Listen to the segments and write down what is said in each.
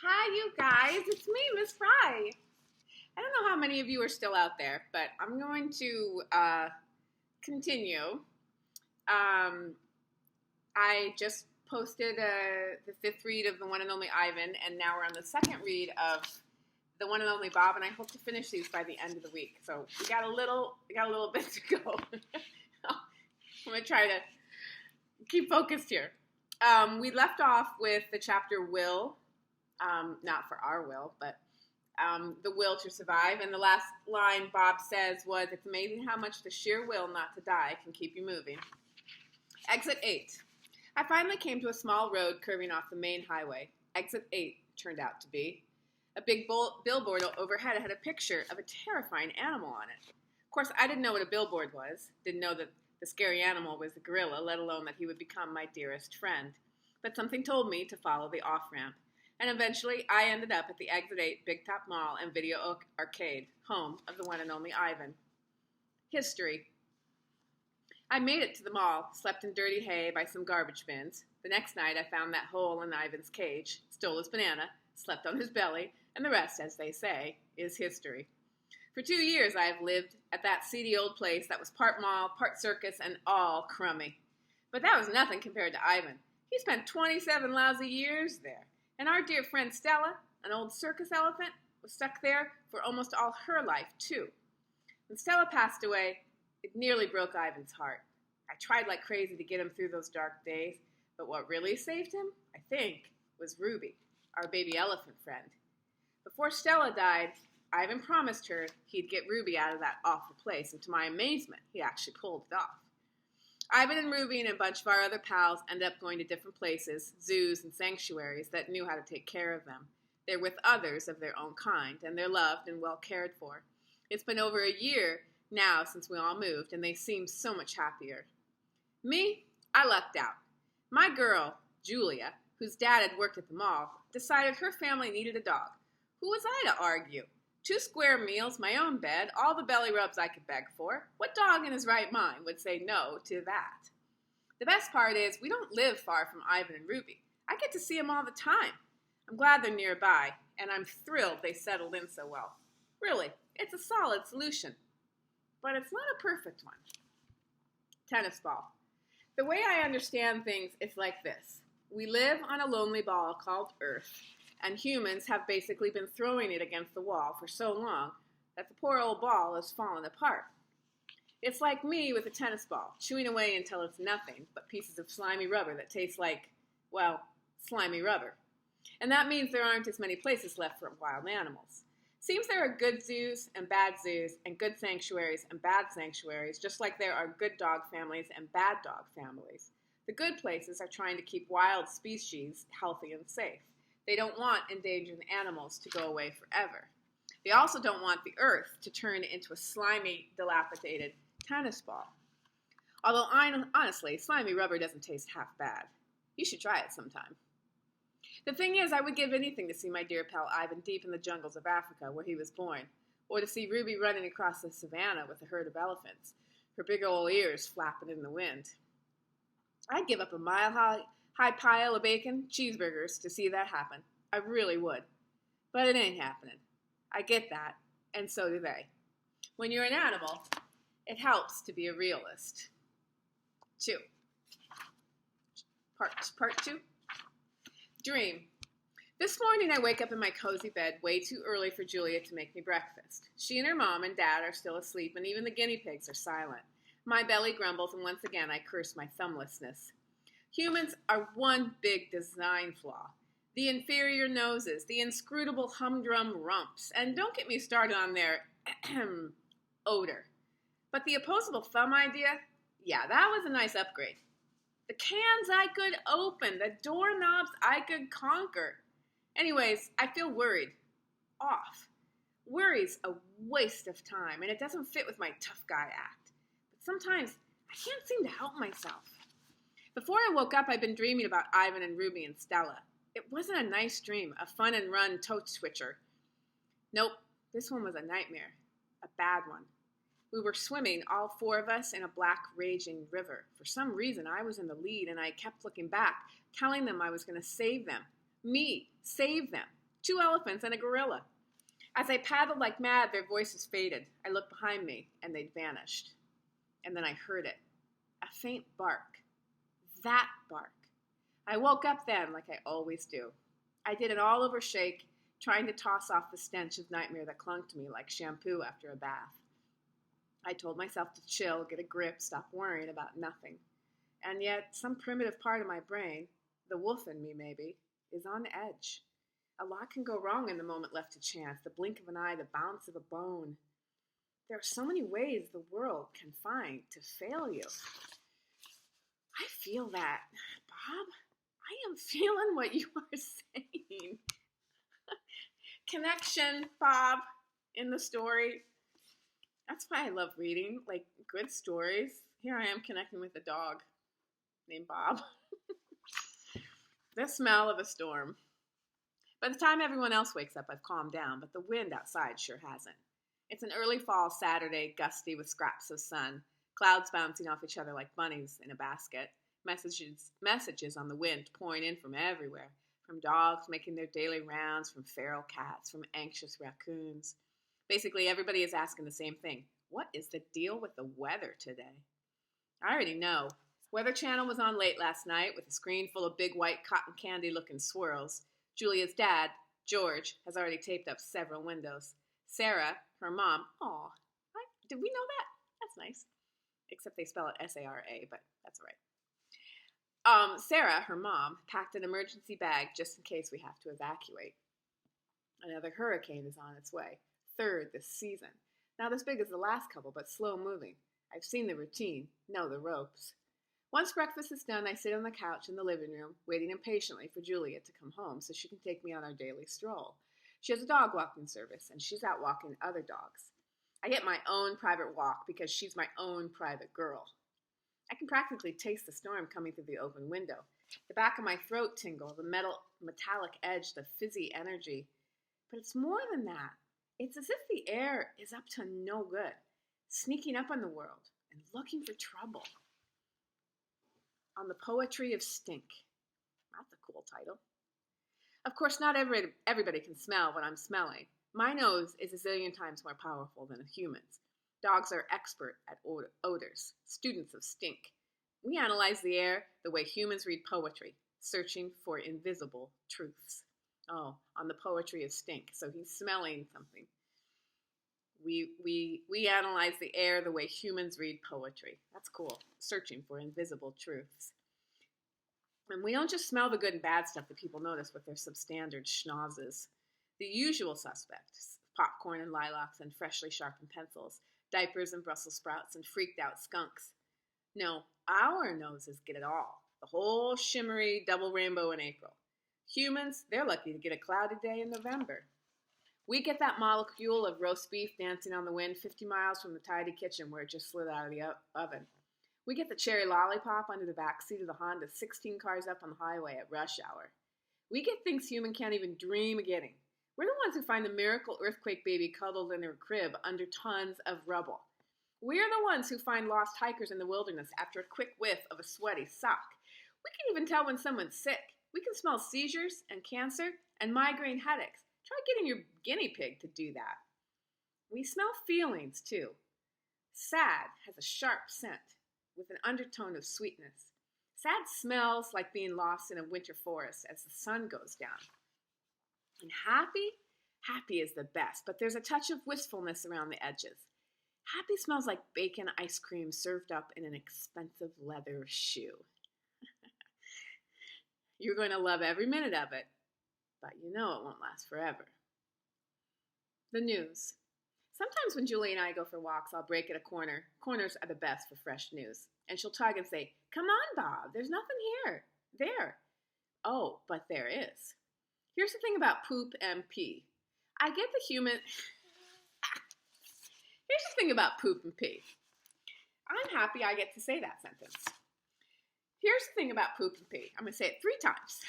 Hi, you guys. It's me, Miss Fry. I don't know how many of you are still out there, but I'm going to continue. Um, I just posted the fifth read of the one and only Ivan, and now we're on the second read of the one and only Bob, and I hope to finish these by the end of the week. So we got a little bit to go. I'm gonna try to keep focused here. We left off with the chapter Will. Not for our will, but the will to survive. And the last line Bob says was, "It's amazing how much the sheer will not to die can keep you moving." Exit 8. I finally came to a small road curving off the main highway. Exit 8 turned out to be. A big billboard overhead had a picture of a terrifying animal on it. Of course, I didn't know what a billboard was, didn't know that the scary animal was the gorilla, let alone that he would become my dearest friend. But something told me to follow the off-ramp. And eventually, I ended up at the Exit 8 Big Top Mall and Video Arcade, home of the one and only Ivan. History. I made it to the mall, slept in dirty hay by some garbage bins. The next night, I found that hole in Ivan's cage, stole his banana, slept on his belly, and the rest, as they say, is history. For 2 years, I have lived at that seedy old place that was part mall, part circus, and all crummy. But that was nothing compared to Ivan. He spent 27 lousy years there. And our dear friend Stella, an old circus elephant, was stuck there for almost all her life, too. When Stella passed away, it nearly broke Ivan's heart. I tried like crazy to get him through those dark days, but what really saved him, I think, was Ruby, our baby elephant friend. Before Stella died, Ivan promised her he'd get Ruby out of that awful place, and to my amazement, he actually pulled it off. Ivan and Ruby and a bunch of our other pals ended up going to different places, zoos and sanctuaries that knew how to take care of them. They're with others of their own kind, and they're loved and well cared for. It's been over a year now since we all moved, and they seem so much happier. Me, I lucked out. My girl, Julia, whose dad had worked at the mall, decided her family needed a dog. Who was I to argue? 2 square meals, my own bed, all the belly rubs I could beg for. What dog in his right mind would say no to that? The best part is we don't live far from Ivan and Ruby. I get to see them all the time. I'm glad they're nearby, and I'm thrilled they settled in so well. Really, it's a solid solution. But it's not a perfect one. Tennis ball. The way I understand things is like this. We live on a lonely ball called Earth, and humans have basically been throwing it against the wall for so long that the poor old ball has fallen apart. It's like me with a tennis ball, chewing away until it's nothing but pieces of slimy rubber that taste like, well, slimy rubber. And that means there aren't as many places left for wild animals. Seems there are good zoos, and good sanctuaries and bad sanctuaries, just like there are good dog families and bad dog families. The good places are trying to keep wild species healthy and safe. They don't want endangered animals to go away forever. They also don't want the earth to turn into a slimy, dilapidated tennis ball. Although, honestly, slimy rubber doesn't taste half bad. You should try it sometime. The thing is, I would give anything to see my dear pal Ivan deep in the jungles of Africa, where he was born, or to see Ruby running across the savannah with a herd of elephants, her big old ears flapping in the wind. I'd give up a mile-high pile of bacon, cheeseburgers, to see that happen. I really would. But it ain't happening. I get that, and so do they. When you're an animal, it helps to be a realist. 2. Part 2. Dream. This morning I wake up in my cozy bed way too early for Julia to make me breakfast. She and her mom and dad are still asleep, and even the guinea pigs are silent. My belly grumbles, and once again I curse my thumblessness. Humans are one big design flaw. The inferior noses, the inscrutable humdrum rumps, and don't get me started on their odor. But the opposable thumb idea, yeah, that was a nice upgrade. The cans I could open, the doorknobs I could conquer. Anyways, I feel worried. Off. Worry's a waste of time, and it doesn't fit with my tough guy act. But sometimes I can't seem to help myself. Before I woke up, I'd been dreaming about Ivan and Ruby and Stella. It wasn't a nice dream, a fun and run toe switcher. Nope, this one was a nightmare, a bad one. We were swimming, all 4 of us, in a black, raging river. For some reason, I was in the lead, and I kept looking back, telling them I was going to save them. Me, save them. 2 elephants and a gorilla. As I paddled like mad, their voices faded. I looked behind me, and they'd vanished. And then I heard it. A faint bark. That bark. I woke up then, like I always do. I did an all-over shake, trying to toss off the stench of nightmare that clung to me like shampoo after a bath. I told myself to chill, get a grip, stop worrying about nothing. And yet, some primitive part of my brain, the wolf in me maybe, is on edge. A lot can go wrong in the moment left to chance, the blink of an eye, the bounce of a bone. There are so many ways the world can find to fail you. I feel that, Bob. I am feeling what you are saying. Connection, Bob, in the story. That's why I love reading, like good stories. Here I am connecting with a dog named Bob. The smell of a storm. By the time everyone else wakes up, I've calmed down, but the wind outside sure hasn't. It's an early fall Saturday, gusty with scraps of sun, clouds bouncing off each other like bunnies in a basket, messages on the wind pouring in from everywhere, from dogs making their daily rounds, from feral cats, from anxious raccoons. Basically, everybody is asking the same thing. What is the deal with the weather today? I already know. Weather Channel was on late last night with a screen full of big white cotton candy-looking swirls. Julia's dad, George, has already taped up several windows. Sarah, her mom, did we know that? That's nice. Except they spell it S-A-R-A, but that's all right. Sarah, her mom, packed an emergency bag just in case we have to evacuate. Another hurricane is on its way. 3rd this season. Not as big as the last couple, but slow moving. I've seen the routine, know the ropes. Once breakfast is done, I sit on the couch in the living room, waiting impatiently for Julia to come home so she can take me on our daily stroll. She has a dog walking service, and she's out walking other dogs. I get my own private walk because she's my own private girl. I can practically taste the storm coming through the open window. The back of my throat tingle, the metallic edge, the fizzy energy. But it's more than that. It's as if the air is up to no good, sneaking up on the world and looking for trouble. On the Poetry of Stink. That's a cool title. Of course, not everybody can smell what I'm smelling. My nose is a zillion times more powerful than a human's. Dogs are expert at odors, students of stink. We analyze the air the way humans read poetry, searching for invisible truths. Oh, on the Poetry of Stink. So he's smelling something. We analyze the air the way humans read poetry. That's cool. Searching for invisible truths. And we don't just smell the good and bad stuff that people notice with their substandard schnozzes. The usual suspects, popcorn and lilacs and freshly sharpened pencils, diapers and Brussels sprouts and freaked out skunks. No, our noses get it all. The whole shimmery double rainbow in April. Humans, they're lucky to get a cloudy day in November. We get that molecule of roast beef dancing on the wind 50 miles from the tidy kitchen where it just slid out of the oven. We get the cherry lollipop under the back seat of the Honda 16 cars up on the highway at rush hour. We get things human can't even dream of getting. We're the ones who find the miracle earthquake baby cuddled in her crib under tons of rubble. We're the ones who find lost hikers in the wilderness after a quick whiff of a sweaty sock. We can even tell when someone's sick. We can smell seizures and cancer and migraine headaches. Try getting your guinea pig to do that. We smell feelings, too. Sad has a sharp scent with an undertone of sweetness. Sad smells like being lost in a winter forest as the sun goes down. And happy? Happy is the best, but there's a touch of wistfulness around the edges. Happy smells like bacon ice cream served up in an expensive leather shoe. You're going to love every minute of it, but you know it won't last forever. The news. Sometimes when Julie and I go for walks, I'll break at a corner. Corners are the best for fresh news. And she'll tug and say, "Come on, Bob, there's nothing here." There. Oh, but there is. Here's the thing about poop and pee. I get the human... Here's the thing about poop and pee. I'm happy I get to say that sentence. Here's the thing about poop and pee. I'm going to say it 3 times.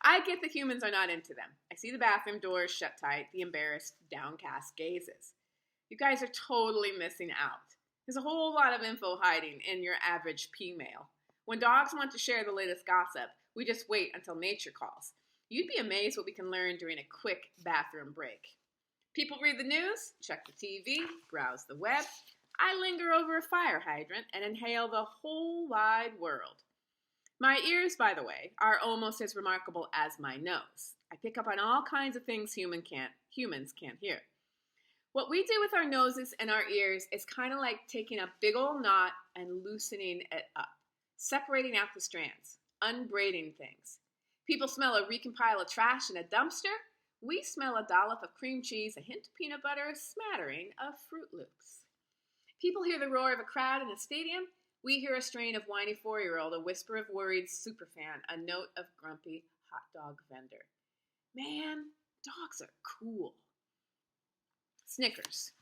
I get that humans are not into them. I see the bathroom doors shut tight, the embarrassed, downcast gazes. You guys are totally missing out. There's a whole lot of info hiding in your average pee mail. When dogs want to share the latest gossip, we just wait until nature calls. You'd be amazed what we can learn during a quick bathroom break. People read the news, check the TV, browse the web. I linger over a fire hydrant and inhale the whole wide world. My ears, by the way, are almost as remarkable as my nose. I pick up on all kinds of things humans can't hear. What we do with our noses and our ears is kind of like taking a big old knot and loosening it up, separating out the strands, unbraiding things. People smell a reeking pile of trash in a dumpster. We smell a dollop of cream cheese, a hint of peanut butter, a smattering of Fruit Loops. People hear the roar of a crowd in a stadium. We hear a strain of whiny 4-year-old, a whisper of worried superfan, a note of grumpy hot dog vendor. Man, dogs are cool. Snickers.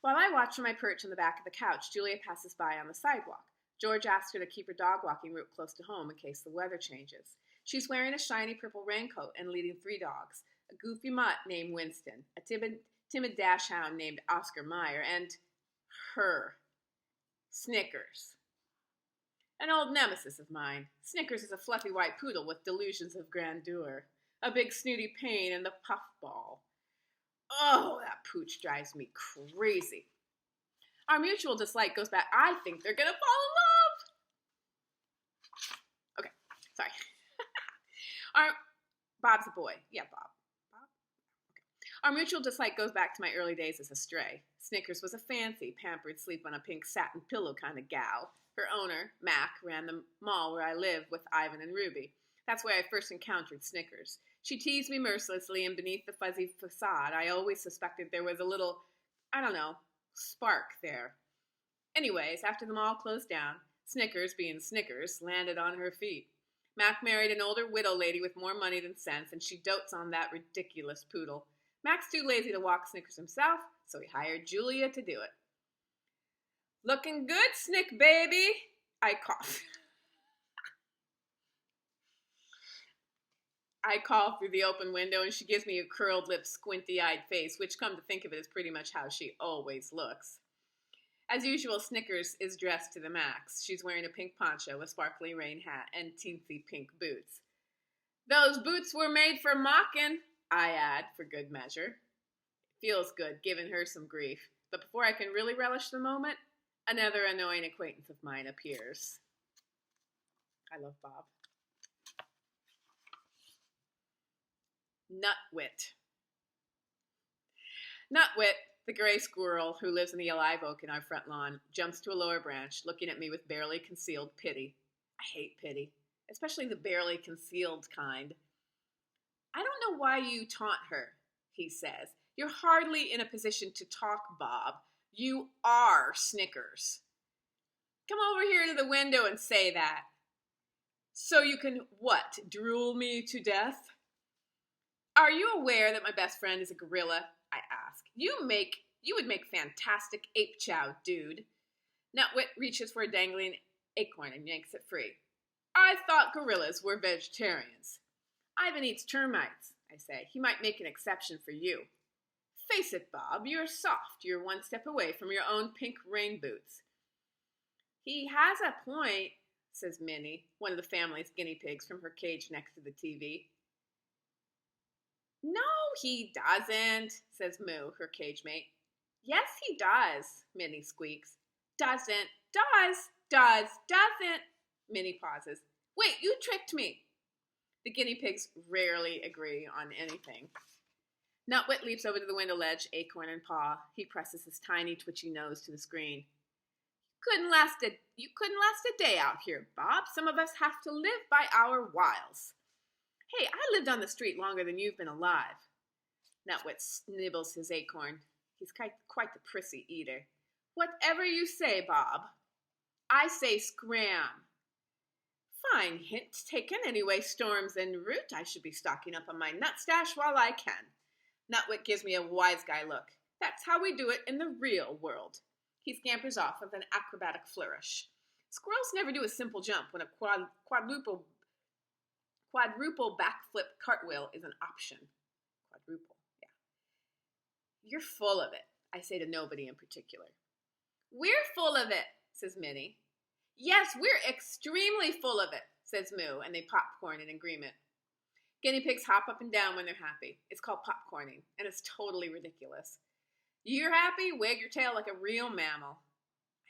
While I watch from my perch on the back of the couch, Julia passes by on the sidewalk. George asks her to keep her dog walking route close to home in case the weather changes. She's wearing a shiny purple raincoat and leading 3 dogs, a goofy mutt named Winston, a timid dachshund named Oscar Mayer, and her, Snickers. An old nemesis of mine. Snickers is a fluffy white poodle with delusions of grandeur, a big snooty pain in the puffball. Oh, that pooch drives me crazy. Our mutual dislike goes back. I think they're gonna fall in love. Okay, sorry. Bob's a boy. Yeah, Bob. Okay. Our mutual dislike goes back to my early days as a stray. Snickers was a fancy, pampered, sleep on a pink satin pillow kind of gal. Her owner, Mac, ran the mall where I lived with Ivan and Ruby. That's where I first encountered Snickers. She teased me mercilessly, and beneath the fuzzy facade, I always suspected there was a little, spark there. Anyways, after the mall closed down, Snickers, being Snickers, landed on her feet. Mac married an older widow lady with more money than sense, and she dotes on that ridiculous poodle. Mac's too lazy to walk Snickers himself, so he hired Julia to do it. Looking good, Snick baby, I cough. I call through the open window, and she gives me a curled lip, squinty-eyed face, which, come to think of it, is pretty much how she always looks. As usual, Snickers is dressed to the max. She's wearing a pink poncho, a sparkly rain hat, and teensy pink boots. Those boots were made for mocking, I add, for good measure. It feels good, giving her some grief. But before I can really relish the moment, another annoying acquaintance of mine appears. I love Bob. Nutwit. Nutwit, the gray squirrel who lives in the live oak in our front lawn, jumps to a lower branch, looking at me with barely concealed pity. I hate pity, especially the barely concealed kind. I don't know why you taunt her, he says. You're hardly in a position to talk, Bob. You are Snickers. Come over here to the window and say that. So you can, what, drool me to death? Are you aware that my best friend is a gorilla? I ask. You would make fantastic ape chow, dude. Nutwit reaches for a dangling acorn and yanks it free. I thought gorillas were vegetarians. Ivan eats termites, I say. He might make an exception for you. Face it, Bob, you're soft. You're one step away from your own pink rain boots. He has a point, says Minnie, one of the family's guinea pigs from her cage next to the TV. No, he doesn't, says Moo, her cage mate. Yes, he does, Minnie squeaks. Doesn't, doesn't. Minnie pauses. Wait, you tricked me. The guinea pigs rarely agree on anything. Nutwit leaps over to the window ledge, acorn in paw. He presses his tiny, twitchy nose to the screen. You couldn't last a day out here, Bob. Some of us have to live by our wiles. Hey, I lived on the street longer than you've been alive. Nutwit nibbles his acorn. He's quite the prissy eater. Whatever you say, Bob. I say scram. Fine hint taken. Anyway, storms en route. I should be stocking up on my nut stash while I can. Nutwit gives me a wise guy look. That's how we do it in the real world. He scampers off with an acrobatic flourish. Squirrels never do a simple jump when a quadruple backflip cartwheel is an option. Quadruple, yeah. You're full of it, I say to nobody in particular. We're full of it, says Minnie. Yes, we're extremely full of it, says Moo, and they popcorn in agreement. Guinea pigs hop up and down when they're happy. It's called popcorning, and it's totally ridiculous. You're happy? Wag your tail like a real mammal.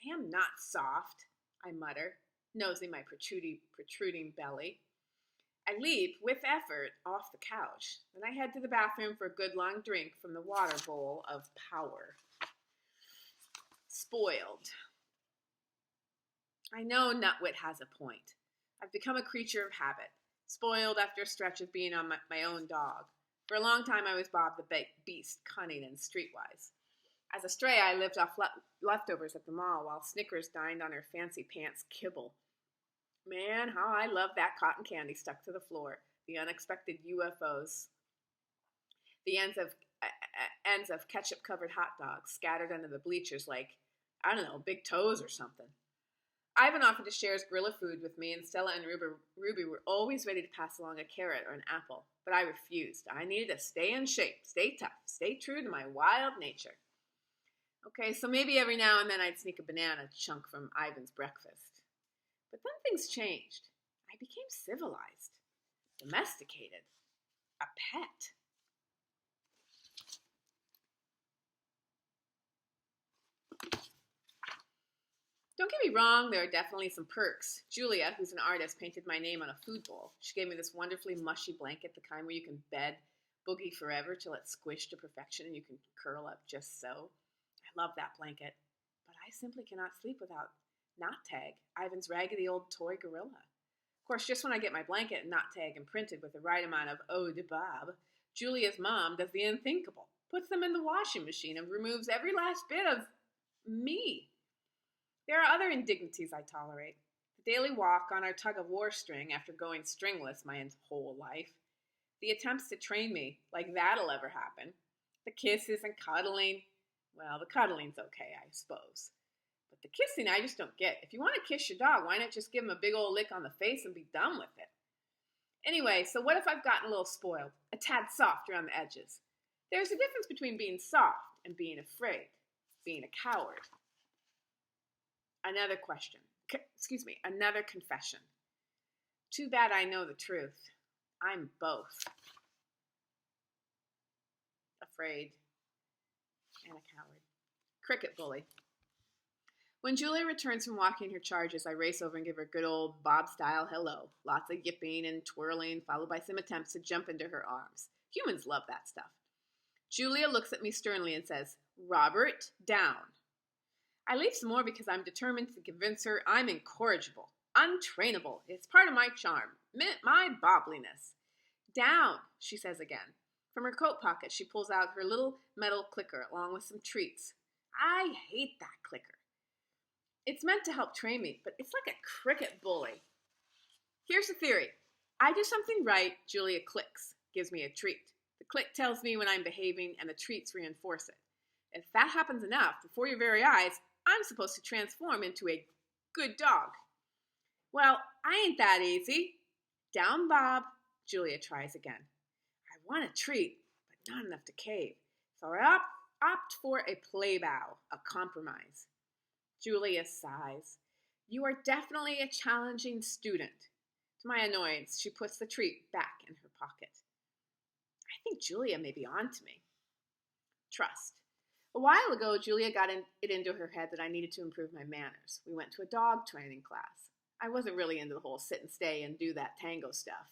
I am not soft, I mutter, nosing my protruding belly. I leap with effort off the couch. Then I head to the bathroom for a good long drink from the water bowl of power. Spoiled. I know Nutwit has a point. I've become a creature of habit, spoiled after a stretch of being on my own dog. For a long time I was Bob the Beast, cunning and streetwise. As a stray, I lived off leftovers at the mall while Snickers dined on her fancy pants kibble. Man, how I love that cotton candy stuck to the floor, the unexpected UFOs, the ends of ketchup-covered hot dogs scattered under the bleachers like, I don't know, big toes or something. Ivan offered to share his gorilla food with me, and Stella and Ruby were always ready to pass along a carrot or an apple, but I refused. I needed to stay in shape, stay tough, stay true to my wild nature. Okay, so maybe every now and then I'd sneak a banana chunk from Ivan's breakfast. But then things changed. I became civilized, domesticated, a pet. Don't get me wrong, there are definitely some perks. Julia, who's an artist, painted my name on a food bowl. She gave me this wonderfully mushy blanket, the kind where you can bed boogie forever till it's squished to perfection and you can curl up just so. I love that blanket, but I simply cannot sleep without Knot Tag, Ivan's raggedy old toy gorilla. Of course, just when I get my blanket and Knot Tag imprinted with the right amount of eau de Bob, Julia's mom does the unthinkable, puts them in the washing machine and removes every last bit of me. There are other indignities I tolerate. The daily walk on our tug-of-war string after going stringless my whole life. The attempts to train me, like that'll ever happen. The kisses and cuddling. Well, the cuddling's okay, I suppose. But the kissing, I just don't get. If you want to kiss your dog, why not just give him a big old lick on the face and be done with it? Anyway, so what if I've gotten a little spoiled, a tad soft around the edges? There's a difference between being soft and being afraid, being a coward. Another confession. Too bad I know the truth. I'm both. Afraid and a coward. Cricket bully. When Julia returns from walking her charges, I race over and give her a good old Bob-style hello. Lots of yipping and twirling, followed by some attempts to jump into her arms. Humans love that stuff. Julia looks at me sternly and says, "Robert, down." I leave some more because I'm determined to convince her I'm incorrigible, untrainable. It's part of my charm, my bobliness. "Down," she says again. From her coat pocket, she pulls out her little metal clicker along with some treats. I hate that clicker. It's meant to help train me, but it's like a cricket bully. Here's the theory. I do something right, Julia clicks, gives me a treat. The click tells me when I'm behaving, and the treats reinforce it. If that happens enough, before your very eyes, I'm supposed to transform into a good dog. Well, I ain't that easy. Down, Bob. Julia tries again. I want a treat, but not enough to cave. So I opt for a play bow, a compromise. Julia sighs. You are definitely a challenging student. To my annoyance, she puts the treat back in her pocket. I think Julia may be on to me. Trust. A while ago, Julia got it into her head that I needed to improve my manners. We went to a dog training class. I wasn't really into the whole sit and stay and do that tango stuff.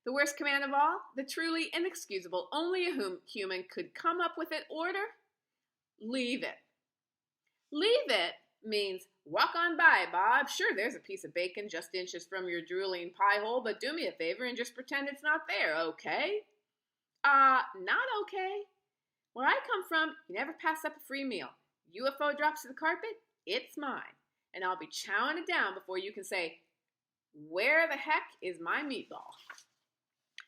The worst command of all, the truly inexcusable, only a human could come up with an order: leave it. Leave it means walk on by, Bob. Sure, there's a piece of bacon just inches from your drooling pie hole, but do me a favor and just pretend it's not there, okay? Not okay. Where I come from, you never pass up a free meal. UFO drops to the carpet, it's mine. And I'll be chowing it down before you can say, where the heck is my meatball?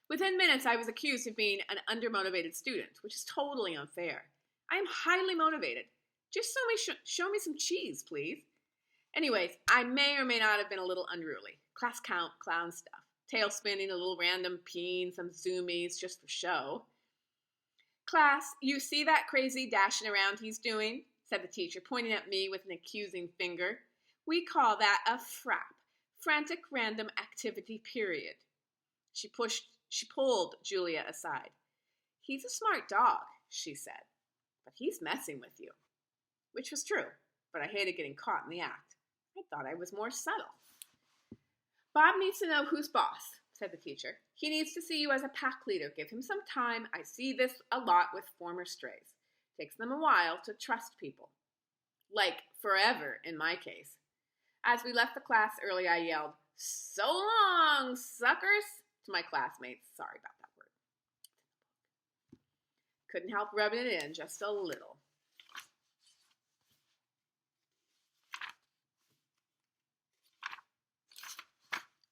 Within minutes, I was accused of being an undermotivated student, which is totally unfair. I am highly motivated. Just show me some cheese, please. Anyways, I may or may not have been a little unruly. Class count, clown stuff. Tail spinning, a little random peeing, some zoomies just for show. Class, you see that crazy dashing around he's doing? Said the teacher, pointing at me with an accusing finger. We call that a FRAP, frantic random activity period. She pushed She pulled Julia aside. "He's a smart dog," she said, "but he's messing with you." Which was true, but I hated getting caught in the act. I thought I was more subtle. "Bob needs to know who's boss," said the teacher. "He needs to see you as a pack leader. Give him some time. I see this a lot with former strays. Takes them a while to trust people. Like forever in my case." As we left the class early, I yelled, "So long, suckers," to my classmates. Sorry about that word. Couldn't help rubbing it in just a little.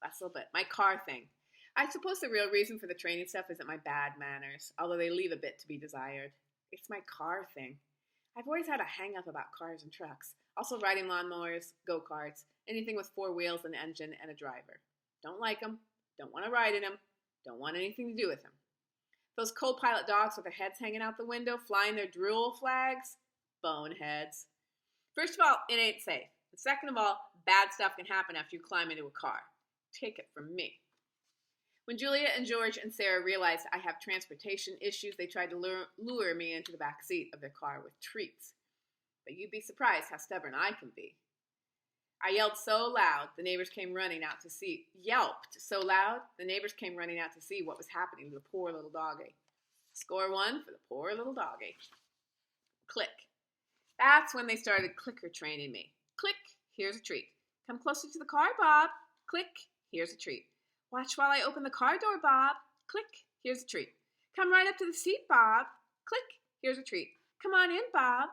Last little bit. My car thing. I suppose the real reason for the training stuff isn't my bad manners, although they leave a bit to be desired. It's my car thing. I've always had a hang-up about cars and trucks. Also riding lawnmowers, go-karts, anything with 4 wheels, an engine, and a driver. Don't like them. Don't want to ride in them. Don't want anything to do with them. Those co-pilot dogs with their heads hanging out the window, flying their drool flags. Boneheads. First of all, it ain't safe. And second of all, bad stuff can happen after you climb into a car. Take it from me. When Julia and George and Sarah realized I have transportation issues, they tried to lure me into the back seat of their car with treats. But you'd be surprised how stubborn I can be. I yelled so loud, the neighbors came running out to see. Yelped so loud, the neighbors came running out to see what was happening to the poor little doggie. Score 1 for the poor little doggie. Click. That's when they started clicker training me. Click, here's a treat. Come closer to the car, Bob. Click, here's a treat. Watch while I open the car door, Bob. Click, here's a treat. Come right up to the seat, Bob. Click, here's a treat. Come on in, Bob.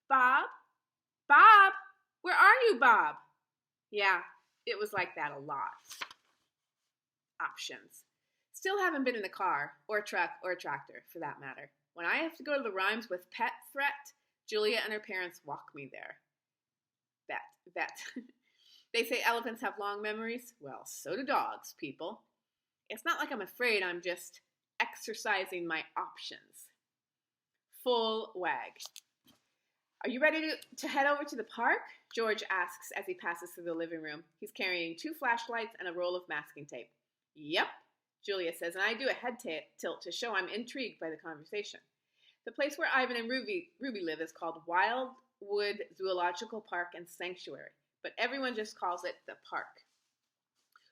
Bob? Bob? Where are you, Bob? Yeah, it was like that a lot. Options. Still haven't been in a car, or a truck, or a tractor, for that matter. When I have to go to the Rhymes with pet threat, Julia and her parents walk me there. Bet. They say elephants have long memories. Well, so do dogs, people. It's not like I'm afraid, I'm just exercising my options. Full wag. Are you ready to head over to the park? George asks as he passes through the living room. He's carrying 2 flashlights and a roll of masking tape. Yep, Julia says, and I do a head tilt to show I'm intrigued by the conversation. The place where Ivan and Ruby live is called Wildwood Zoological Park and Sanctuary, but everyone just calls it the park.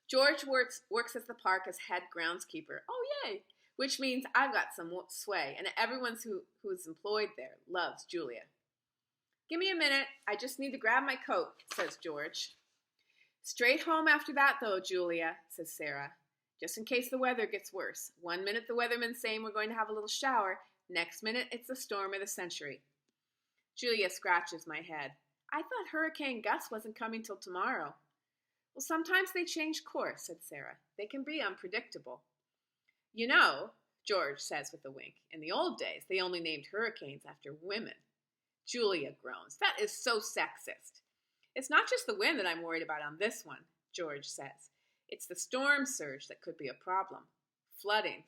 George works at the park as head groundskeeper. Oh, yay! Which means I've got some sway, and everyone who's employed there loves Julia. Give me a minute. I just need to grab my coat, says George. Straight home after that, though, Julia, says Sarah, just in case the weather gets worse. 1 minute the weatherman's saying we're going to have a little shower. Next minute, it's the storm of the century. Julia scratches my head. I thought Hurricane Gus wasn't coming till tomorrow. Well, sometimes they change course, said Sarah. They can be unpredictable. You know, George says with a wink, in the old days, they only named hurricanes after women. Julia groans. That is so sexist. It's not just the wind that I'm worried about on this one, George says. It's the storm surge that could be a problem. Flooding.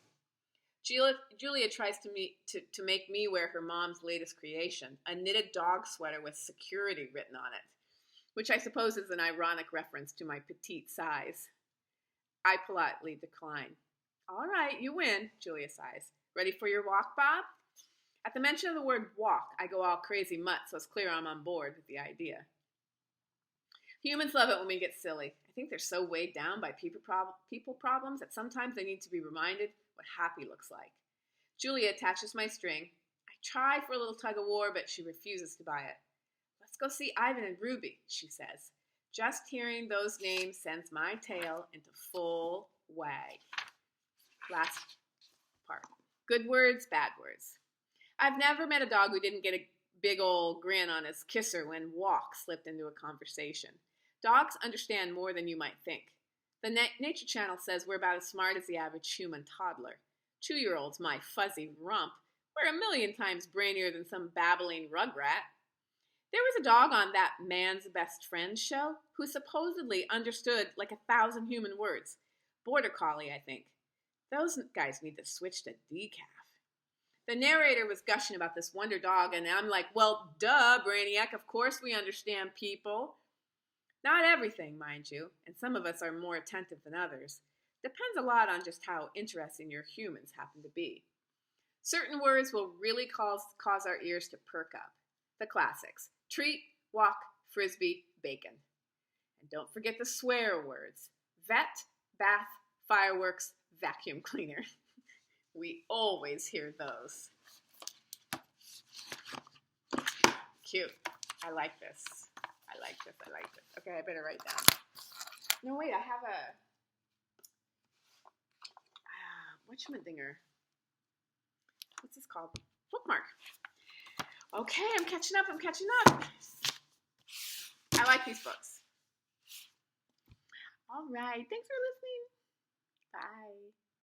Julia tries to make me wear her mom's latest creation, a knitted dog sweater with security written on it, which I suppose is an ironic reference to my petite size. I politely decline. All right, you win, Julia sighs. Ready for your walk, Bob? At the mention of the word walk, I go all crazy mutt, so it's clear I'm on board with the idea. Humans love it when we get silly. I think they're so weighed down by people problems that sometimes they need to be reminded what happy looks like. Julia attaches my string. I try for a little tug of war, but she refuses to buy it. Let's go see Ivan and Ruby, she says. Just hearing those names sends my tail into full wag. Last part. Good words, bad words. I've never met a dog who didn't get a big old grin on his kisser when walk slipped into a conversation. Dogs understand more than you might think. The Nature Channel says we're about as smart as the average human toddler. 2-year-olds, my fuzzy rump, we're 1,000,000 times brainier than some babbling rugrat. There was a dog on that Man's Best Friend show who supposedly understood like 1,000 human words. Border Collie, I think. Those guys need to switch to decaf. The narrator was gushing about this wonder dog, and I'm like, well, duh, Brainiac, of course we understand people. Not everything, mind you, and some of us are more attentive than others. Depends a lot on just how interesting your humans happen to be. Certain words will really cause our ears to perk up. The classics: treat, walk, frisbee, bacon. And don't forget the swear words: vet, bath, fireworks, vacuum cleaner. We always hear those. Cute. I like this. I like this. I like this. Okay, I better write down. No, wait, I have a whatchamadinger. What's this called? Bookmark. Okay, I'm catching up. I'm catching up. I like these books. All right. Thanks for listening. Bye.